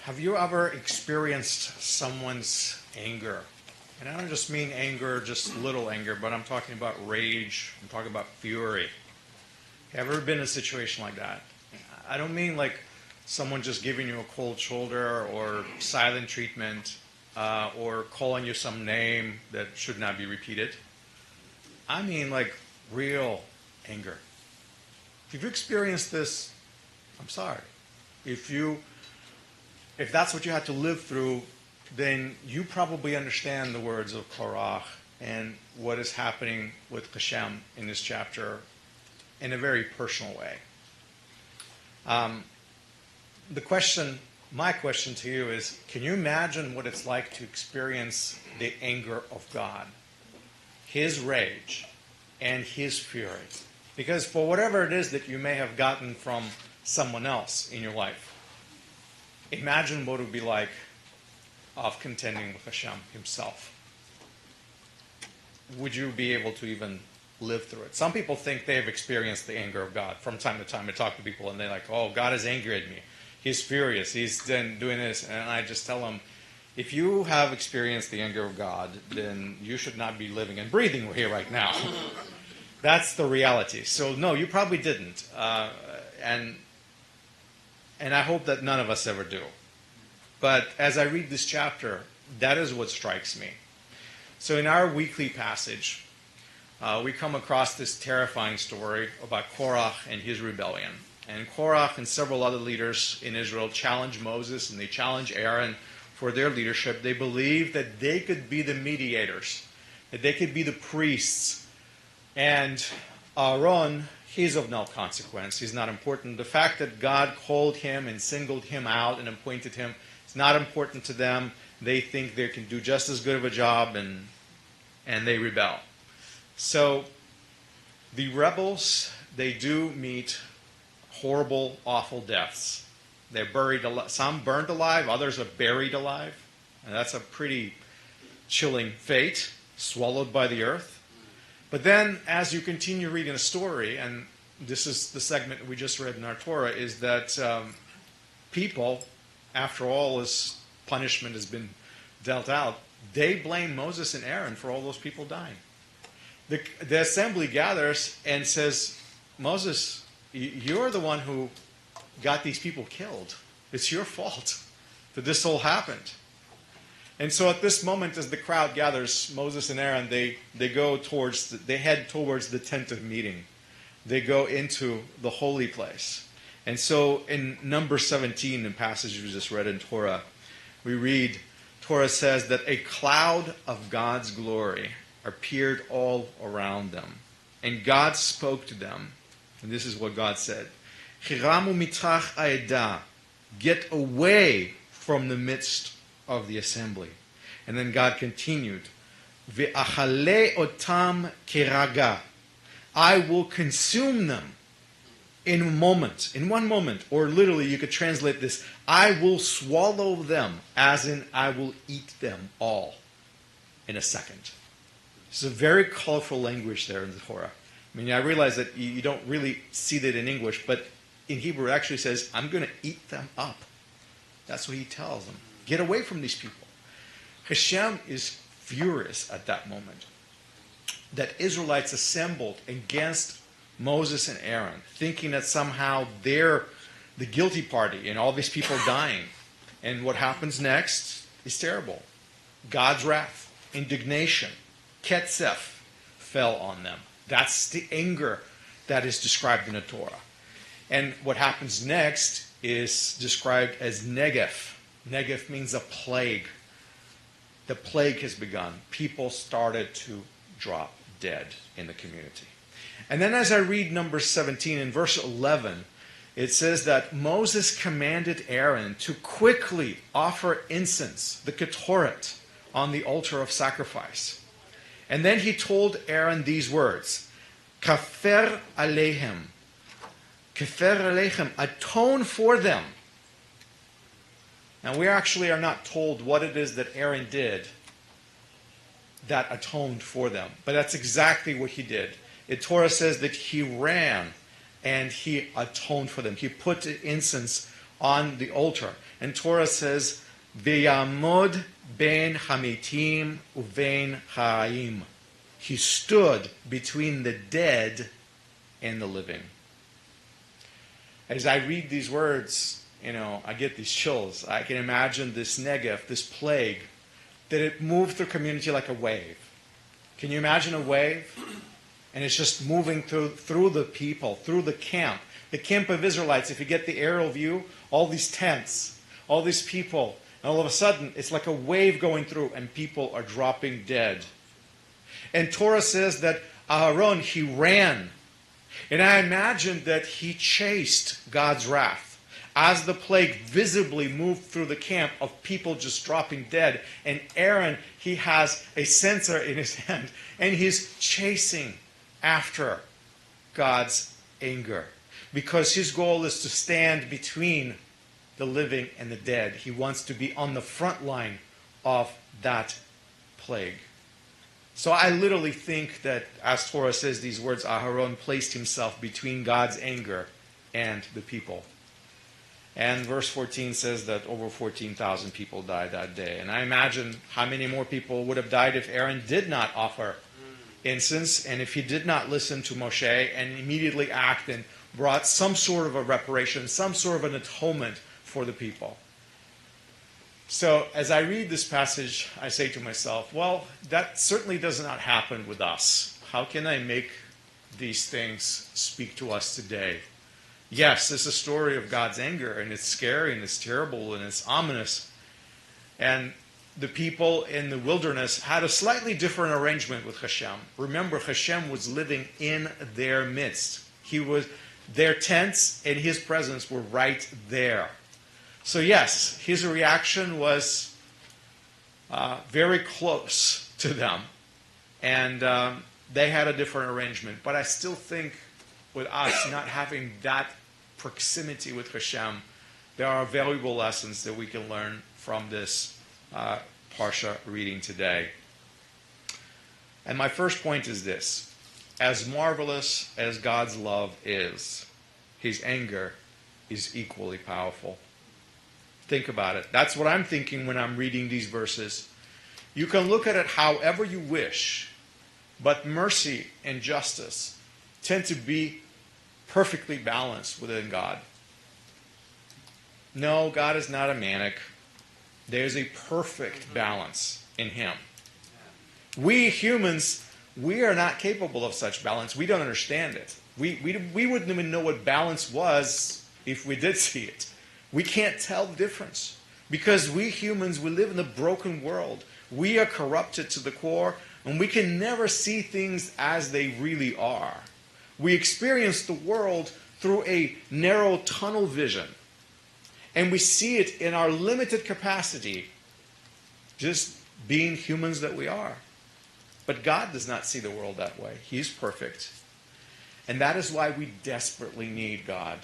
Have you ever experienced someone's anger? And I don't just mean anger, just little anger, but I'm talking about rage. I'm talking about fury. Have you ever been in a situation like that? I don't mean like someone just giving you a cold shoulder or silent treatment or calling you some name that should not be repeated. I mean like real anger. If you experienced this, I'm sorry. If that's what you had to live through, then you probably understand the words of Korach and what is happening with Hashem in this chapter in a very personal way. My question to you is, can you imagine what it's like to experience the anger of God, His rage, and His fury? Because for whatever it is that you may have gotten from someone else in your life, imagine what it would be like of contending with Hashem Himself. Would you be able to even live through it? Some people think they have experienced the anger of God. From time to time I talk to people and they're like, oh, God is angry at me. He's furious. He's then doing this. And I just tell them, if you have experienced the anger of God, then you should not be living and breathing here right now. That's the reality. So no, you probably didn't. And I hope that none of us ever do. But as I read this chapter, that is what strikes me. So in our weekly passage, we come across this terrifying story about Korach and his rebellion. And Korach and several other leaders in Israel challenge Moses and they challenge Aaron for their leadership. They believe that they could be the mediators, that they could be the priests. And Aaron, he's of no consequence. He's not important. The fact that God called him and singled him out and appointed him is not important to them. They think they can do just as good of a job, and they rebel. So the rebels, they do meet horrible, awful deaths. They're buried alive. Some burned alive, others are buried alive. And that's a pretty chilling fate, swallowed by the earth. But then, as you continue reading the story, and this is the segment we just read in our Torah, is that people, after all this punishment has been dealt out, they blame Moses and Aaron for all those people dying. The assembly gathers and says, Moses, you're the one who got these people killed. It's your fault that this all happened. And so at this moment, as the crowd gathers, Moses and Aaron, they head towards the tent of meeting. They go into the holy place. And so in number 17, the passage we just read in Torah, we read, Torah says that a cloud of God's glory appeared all around them. And God spoke to them. And this is what God said. Hiramu mitrach aedah, get away from the midst of the assembly. And then God continued, Ve'achale otam keraga, I will consume them in one moment. Or literally you could translate this, I will swallow them, as in I will eat them all in a second. It's a very colorful language there in the Torah. I mean, I realize that you don't really see that in English, but in Hebrew it actually says, I'm going to eat them up. That's what he tells them. Get away from these people. Hashem is furious at that moment that Israelites assembled against Moses and Aaron, thinking that somehow they're the guilty party in all these people dying. And what happens next is terrible. God's wrath, indignation, ketzef fell on them. That's the anger that is described in the Torah. And what happens next is described as negef. Negef means a plague. The plague has begun. People started to drop dead in the community. And then as I read number 17 in verse 11, it says that Moses commanded Aaron to quickly offer incense, the ketoret, on the altar of sacrifice. And then he told Aaron these words, Kafer aleichem, atone for them. Now we actually are not told what it is that Aaron did that atoned for them. But that's exactly what he did. The Torah says that he ran and he atoned for them. He put the incense on the altar. And Torah says, V'yamod ben hamitim uvein ha'ayim. He stood between the dead and the living. As I read these words, I get these chills. I can imagine this Negev, this plague, that it moved through community like a wave. Can you imagine a wave? And it's just moving through the people, through the camp. The camp of Israelites, if you get the aerial view, all these tents, all these people, and all of a sudden, it's like a wave going through, and people are dropping dead. And Torah says that Aharon, he ran. And I imagine that he chased God's wrath as the plague visibly moved through the camp of people just dropping dead. And Aaron, he has a censer in his hand, and he's chasing after God's anger. Because his goal is to stand between the living and the dead. He wants to be on the front line of that plague. So I literally think that, as Torah says these words, Aharon placed himself between God's anger and the people. And verse 14 says that over 14,000 people died that day. And I imagine how many more people would have died if Aaron did not offer incense, and if he did not listen to Moshe and immediately act and brought some sort of a reparation, some sort of an atonement for the people. So as I read this passage, I say to myself, well, that certainly does not happen with us. How can I make these things speak to us today? Yes, it's a story of God's anger, and it's scary, and it's terrible, and it's ominous. And the people in the wilderness had a slightly different arrangement with Hashem. Remember, Hashem was living in their midst. Their tents and his presence were right there. So yes, his reaction was very close to them. And they had a different arrangement. But I still think with us not having that proximity with Hashem, there are valuable lessons that we can learn from this Parsha reading today. And my first point is this. As marvelous as God's love is, his anger is equally powerful. Think about it. That's what I'm thinking when I'm reading these verses. You can look at it however you wish, but mercy and justice tend to be perfectly balanced within God. No, God is not a manic. There's a perfect balance in him. We humans, we are not capable of such balance. We don't understand it. We wouldn't even know what balance was if we did see it. We can't tell the difference. Because we humans, we live in a broken world. We are corrupted to the core, and we can never see things as they really are. We experience the world through a narrow tunnel vision. And we see it in our limited capacity, just being humans that we are. But God does not see the world that way. He's perfect. And that is why we desperately need God.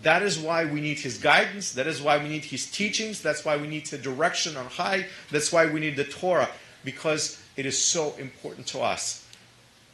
That is why we need his guidance. That is why we need his teachings. That's why we need the direction on high. That's why we need the Torah. Because it is so important to us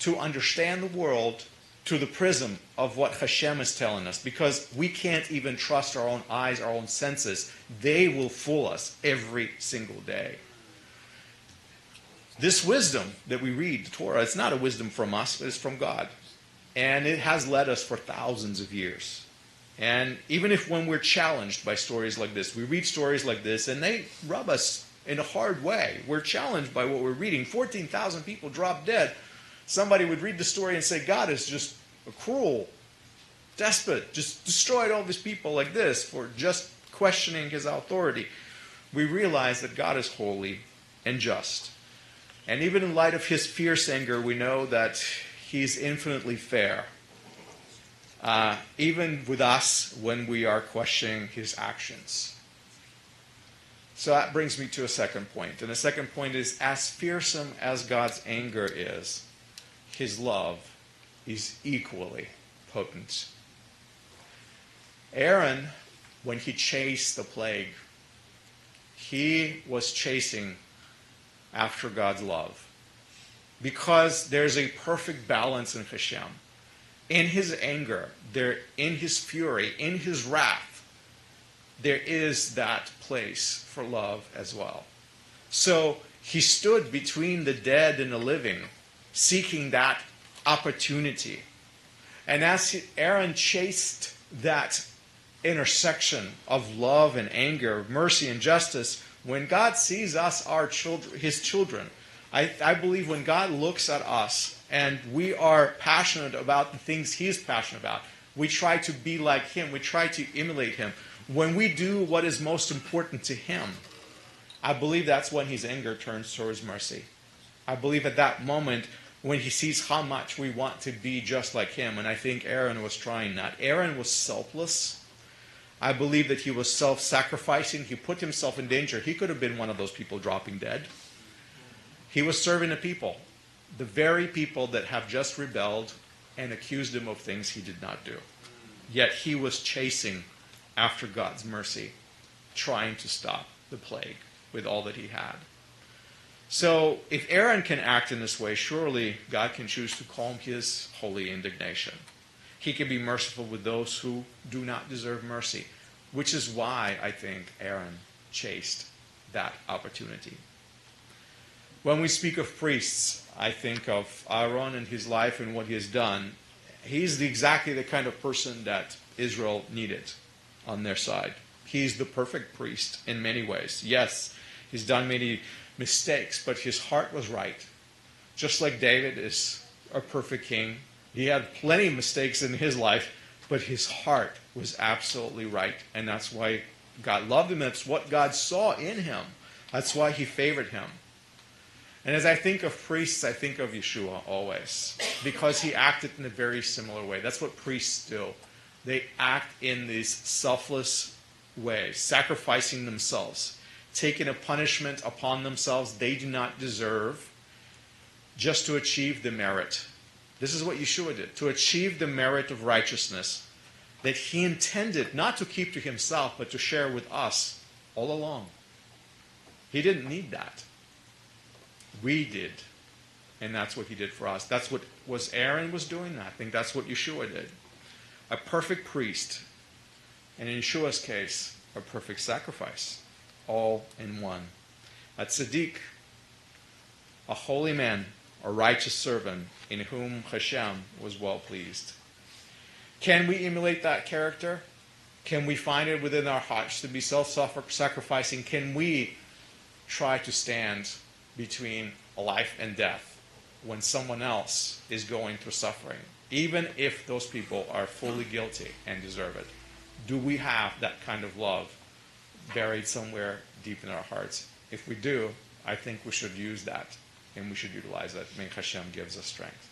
to understand the world through the prism of what Hashem is telling us. Because we can't even trust our own eyes, our own senses. They will fool us every single day. This wisdom that we read, the Torah, it's not a wisdom from us, but it's from God. And it has led us for thousands of years. And even if when we're challenged by stories like this, we read stories like this, and they rub us in a hard way. We're challenged by what we're reading. 14,000 people dropped dead. Somebody would read the story and say, God is just a cruel despot, just destroyed all these people like this for just questioning his authority. We realize that God is holy and just. And even in light of his fierce anger, we know that he's infinitely fair. Even with us when we are questioning his actions. So that brings me to a second point. And the second point is, as fearsome as God's anger is, his love is equally potent. Aaron, when he chased the plague, he was chasing after God's love. Because there's a perfect balance in Hashem. In his anger, in his fury, in his wrath, there is that place for love as well. So he stood between the dead and the living, seeking that opportunity. And as Aaron chased that intersection of love and anger, mercy and justice, when God sees us, our children, his children, I believe when God looks at us and we are passionate about the things he's passionate about, we try to be like him, we try to emulate him. When we do what is most important to him, I believe that's when his anger turns towards mercy. I believe at that moment when he sees how much we want to be just like him, and I think Aaron was trying that. Aaron was selfless. I believe that he was self-sacrificing. He put himself in danger. He could have been one of those people dropping dead. He was serving the people, the very people that have just rebelled and accused him of things he did not do. Yet he was chasing after God's mercy, trying to stop the plague with all that he had. So if Aaron can act in this way, surely God can choose to calm his holy indignation. He can be merciful with those who do not deserve mercy, which is why I think Aaron chased that opportunity. When we speak of priests, I think of Aaron and his life and what he has done. He's exactly the kind of person that Israel needed on their side. He's the perfect priest in many ways. Yes, he's done many mistakes, but his heart was right. Just like David is a perfect king. He had plenty of mistakes in his life, but his heart was absolutely right. And that's why God loved him. That's what God saw in him. That's why he favored him. And as I think of priests, I think of Yeshua always, because he acted in a very similar way. That's what priests do. They act in these selfless ways, sacrificing themselves, taking a punishment upon themselves they do not deserve, just to achieve the merit. This is what Yeshua did, to achieve the merit of righteousness that he intended not to keep to himself, but to share with us all along. He didn't need that. We did. And that's what he did for us. That's what Aaron was doing. I think that's what Yeshua did. A perfect priest. And in Yeshua's case, a perfect sacrifice. All in one. A tzaddik, a holy man, a righteous servant, in whom Hashem was well pleased. Can we emulate that character? Can we find it within our hearts to be self-sacrificing? Can we try to stand between life and death when someone else is going through suffering, even if those people are fully guilty and deserve it? Do we have that kind of love buried somewhere deep in our hearts? If we do, I think we should use that and we should utilize that. May Hashem gives us strength.